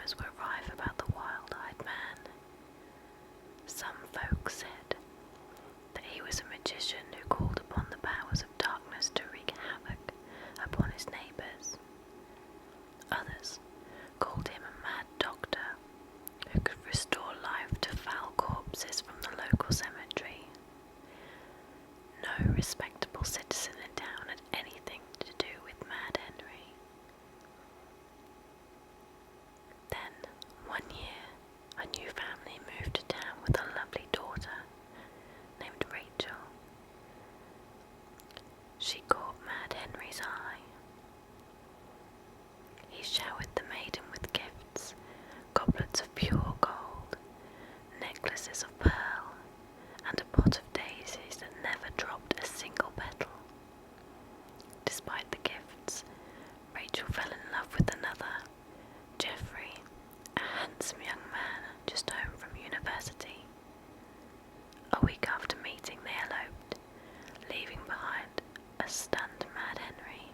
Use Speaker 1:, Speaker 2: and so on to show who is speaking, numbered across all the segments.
Speaker 1: rumours were rife about the wild-eyed man. Some folks said that he was a magician who called upon the powers of darkness to wreak havoc upon his neighbours. Others called him a mad doctor who could restore life to foul corpses from the local cemetery. No respectable citizen in town had anything to do with Mad Henry. Then, one year, a new family moved to town with a lovely daughter named Rachel. She caught Mad Henry's eye. He showered the maiden with gifts, goblets of pure gold, necklaces of pearl, and a pot of daisies that never dropped a single petal. Despite the gifts, Rachel fell in love with another, Geoffrey, a handsome young man just home from university. A week after meeting, they eloped, leaving behind a stunned Mad Henry.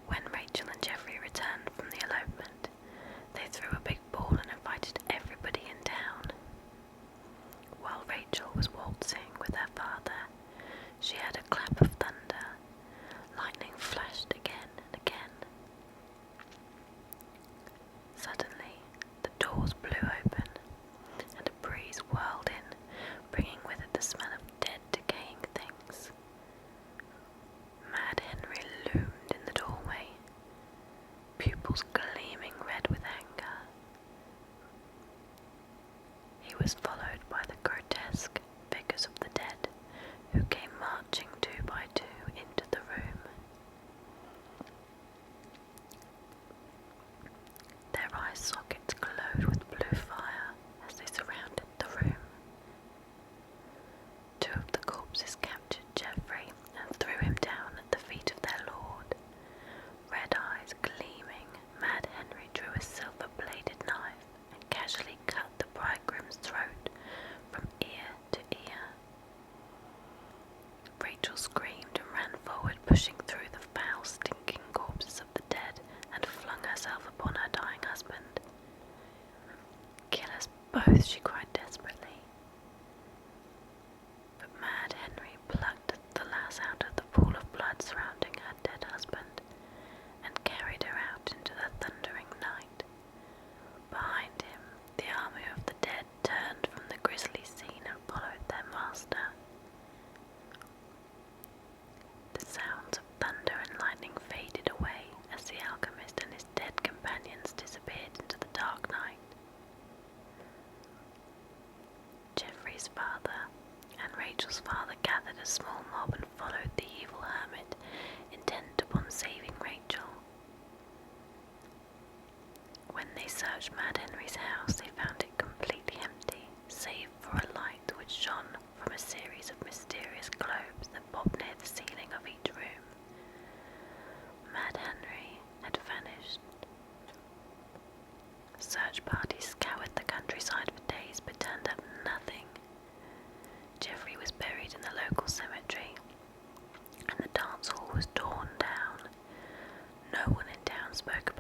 Speaker 1: When Rachel and Geoffrey returned from the elopement, they threw a big ball and invited everybody in town. While Rachel was waltzing with her father, she heard a clap of thunder. Lightning flashed again and again. Suddenly, the doors blew open, and a breeze whirled in, bringing with it the smell of dead, decaying things. Mad Henry loomed in the doorway, pupils gleaming red with anger. He was followed by the grotesque figures of the dead, who came marching 2 by 2 into the room. Their eye sockets glowed with blue fire as they surrounded the room. 2 of the corpses captured Geoffrey and threw him down at the feet of their lord. Red eyes gleaming, Mad Henry drew a silver-bladed knife and casually cut the bridegroom's throat from ear to ear. Rachel screamed and ran forward, pushing through the foul, stinking corpses of the dead, and flung herself upon her dying husband. "Kill us both," she cried desperately. But Mad Henry plucked the lass out of the pool of blood surrounding her dead husband, and carried her out into the thundering night. Behind him, the army of the dead turned from the grisly scene and followed their master. The sounds of thunder and lightning faded away as the alchemist and his dead companions disappeared into the dark night. Geoffrey's father and Rachel's father gathered a small mob and followed the evil hermit, intent upon saving Rachel. When they searched Mad Henry's house, they found it completely empty, save for a light which shone from a series of mysterious globes that bobbed near the ceiling of each room. Mad Henry had vanished. Search parties scoured the countryside for days but turned up nothing. Geoffrey was buried in the local cemetery, and the dance hall was torn down. No one in town spoke